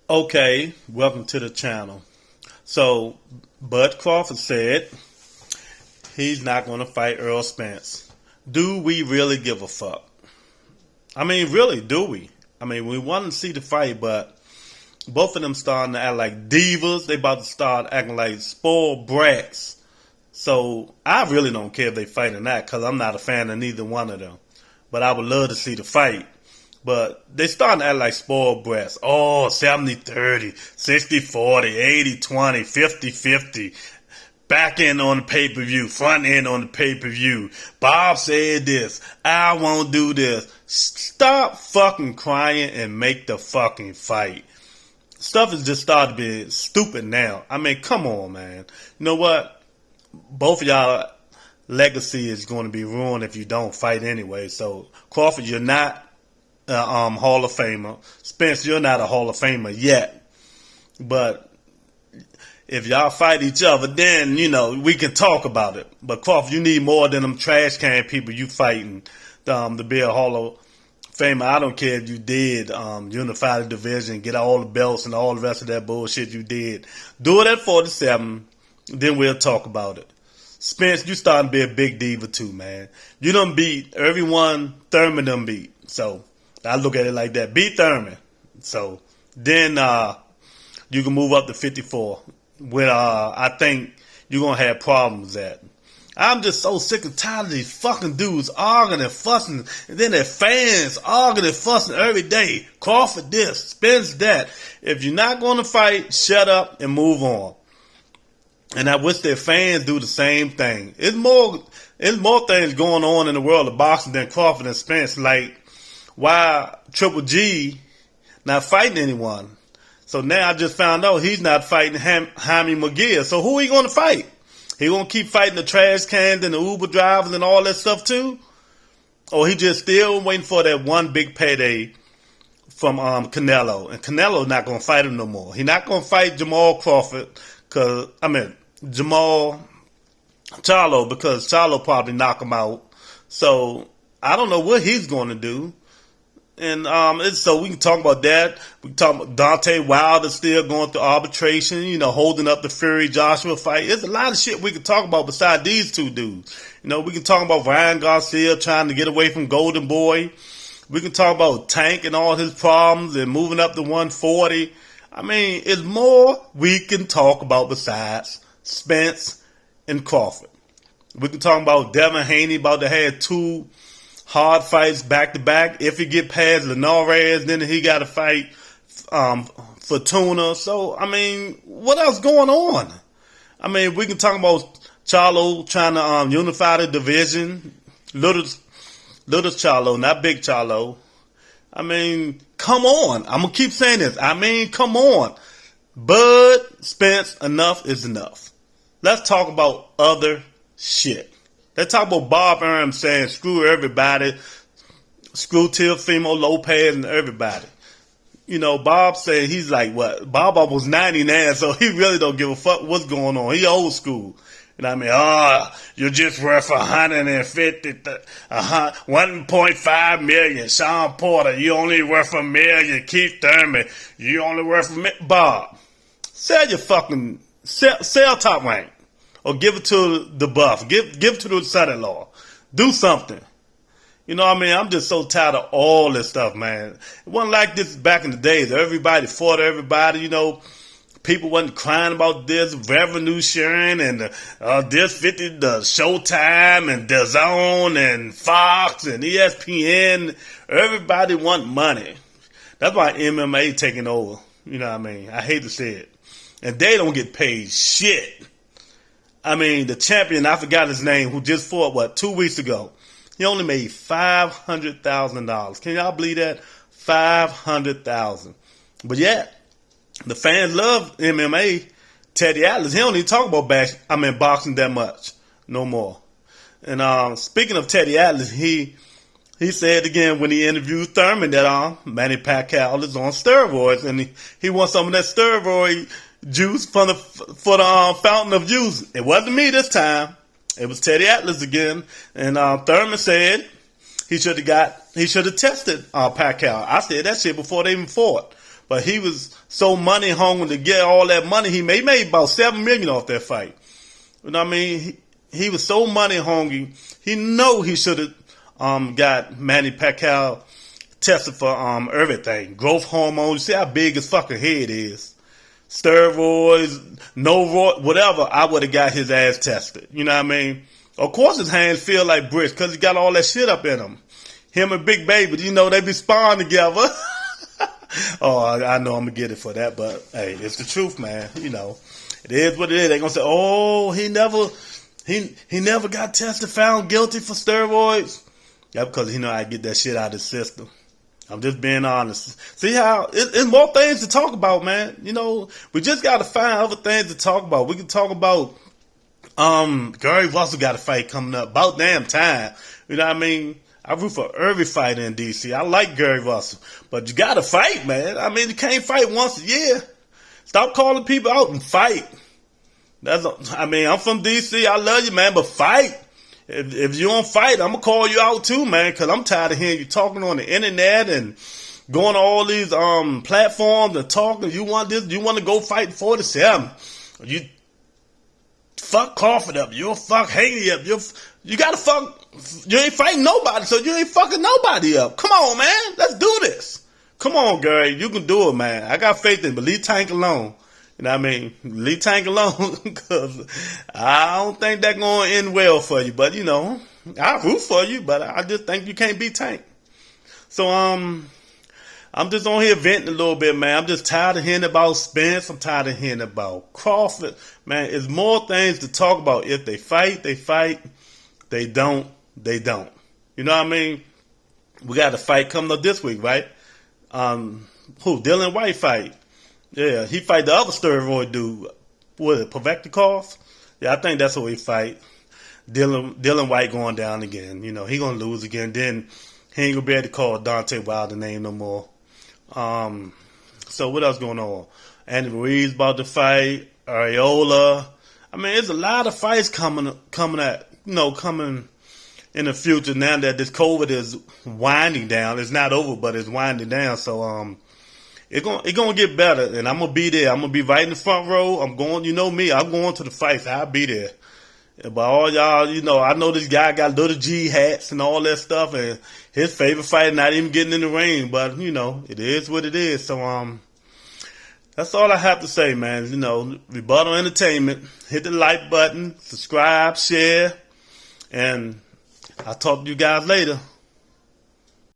Okay, welcome to the channel. So, Bud Crawford said he's not going to fight Earl Spence. Do we really give a fuck? I mean, really, do we? I mean, we want to see the fight, but both of them starting to act like divas. They about to start acting like spoiled brats. So, I really don't care if they fight or not because I'm not a fan of neither one of them. But I would love to see the fight. But they starting to act like spoiled brats. Oh, 70-30, 60-40, 80-20, 50-50. Back end on the pay-per-view, front end on the pay-per-view. Bob said this. I won't do this. Stop fucking crying and make the fucking fight. Stuff is just starting to be stupid now. I mean, come on, man. You know what? Both of y'all legacy is going to be ruined if you don't fight anyway. So, Crawford, you're not Hall of Famer. Spence, you're not a Hall of Famer yet. But if y'all fight each other, then, we can talk about it. But Crawford, you need more than them trash can people you fighting to be a Hall of Famer. I don't care if you did unify the division, get all the belts and all the rest of that bullshit you did. Do it at 47, then we'll talk about it. Spence, you starting to be a big diva too, man. You done beat everyone Thurman done beat. So, I look at it like that. Beat Thurman. So, then you can move up to 54. Where I think you're going to have problems at. I'm just so sick and tired of these fucking dudes arguing and fussing. And then their fans arguing and fussing every day. Crawford this, Spence that. If you're not going to fight, shut up and move on. And I wish their fans do the same thing. It's more things going on in the world of boxing than Crawford and Spence. Like, why Triple G not fighting anyone? So now I just found out he's not fighting Jaime McGill. So who he going to fight? He going to keep fighting the trash cans and the Uber drivers and all that stuff too? Or he just still waiting for that one big payday from Canelo? And Canelo's not going to fight him no more. He's not going to fight Jamal Crawford Jamal Charlo, because Charlo probably knock him out. So I don't know what he's going to do. And so we can talk about that. We can talk about Dante Wilder still going through arbitration, holding up the Fury Joshua fight. There's a lot of shit we can talk about besides these two dudes. We can talk about Ryan Garcia trying to get away from Golden Boy. We can talk about Tank and all his problems and moving up to 140. I mean, it's more we can talk about besides Spence and Crawford. We can talk about Devin Haney about to have two hard fights back to back. If he get past Linares, then he got to fight Fortuna. So, I mean, what else going on? I mean, we can talk about Charlo trying to unify the division. Little Charlo, not big Charlo. I mean, come on. I'm going to keep saying this. I mean, come on. Bud, Spence, enough is enough. Let's talk about other shit. Let's talk about Bob Arum saying screw everybody, screw Teofimo Lopez and everybody. Bob said he's like what? Bob was 99, so he really don't give a fuck what's going on. He old school. And I mean, you're just worth 1.5 million. Sean Porter, you only worth $1 million. Keith Thurman, you only worth $1 million. Bob, sell your fucking, sell Top Rank. Or give it to the Buff. Give it to the son-in-law. Do something. I'm just so tired of all this stuff, man. It wasn't like this back in the days. Everybody fought everybody, People wasn't crying about this revenue sharing and this 50, the Showtime and DAZN and Fox and ESPN. Everybody want money. That's why MMA taking over. I hate to say it. And they don't get paid shit. I mean, the champion, I forgot his name, who just fought, 2 weeks ago. He only made $500,000. Can y'all believe that? $500,000. But yeah, the fans love MMA. Teddy Atlas, he don't even talk about boxing that much no more. And speaking of Teddy Atlas, he said again when he interviewed Thurman that Manny Pacquiao is on steroids, and he wants some of that steroid juice for the fountain of youth. It wasn't me this time. It was Teddy Atlas again. And Thurman said he should have tested Pacquiao. I said that shit before they even fought. But he was so money hungry to get all that money he made. He made about $7 million off that fight. You know what I mean? He was so money hungry. He know he should have got Manny Pacquiao tested for everything. Growth hormones. See how big his fucking head is. Steroids, whatever. I would have got his ass tested. You know what I mean? Of course his hands feel like bricks because he got all that shit up in him. Him and Big Baby, you know, they be sparring together. Oh, I know I'm going to get it for that, but hey, it's the truth, man. You know, it is what it is. They're going to say, oh, he never got tested, found guilty for steroids. Yeah, because he know I get that shit out of the system. I'm just being honest. See how it's more things to talk about, man. You know, we just got to find other things to talk about. We can talk about Gary Russell got a fight coming up. About damn time. You know what I mean? I root for every fighter in DC. I like Gary Russell, but you got to fight, man. I mean, you can't fight once a year. Stop calling people out and fight. I'm from DC. I love you, man, but fight. If you don't fight, I'm going to call you out too, man, because I'm tired of hearing you talking on the internet and going to all these platforms and talking. You want this? You want to go fight 47. You fuck Crawford up. You'll fuck Haney up. You got to fuck. You ain't fighting nobody, so you ain't fucking nobody up. Come on, man. Let's do this. Come on, Gary. You can do it, man. I got faith in, but leave Tank alone. You know what I mean? Leave Tank alone, because I don't think that's going to end well for you. But, you know, I root for you, but I just think you can't beat Tank. So, I'm just on here venting a little bit, man. I'm just tired of hearing about Spence. I'm tired of hearing about Crawford. Man, there's more things to talk about. If they fight, they fight. They don't, they don't. You know what I mean? We got a fight coming up this week, right? Dylan White fight. Yeah, he fight the other steroid dude. What is it, Pavektikov? Yeah, I think that's who he fight. Dylan White going down again. You know, he gonna lose again. Then he ain't gonna be able to call Dante Wilder name no more. So what else going on? Andy Ruiz about to fight. Areola. I mean, there's a lot of fights coming in the future now that this COVID is winding down. It's not over, but it's winding down. So it's gonna get better, and I'm gonna be there. I'm gonna be right in the front row. I'm going. You know me. I'm going to the fights. I'll be there. But all y'all, you know, I know this guy got little G hats and all that stuff, and his favorite fight not even getting in the ring. But you know, it is what it is. So that's all I have to say, man. You know, Rebuttal Entertainment. Hit the like button, subscribe, share, and I'll talk to you guys later.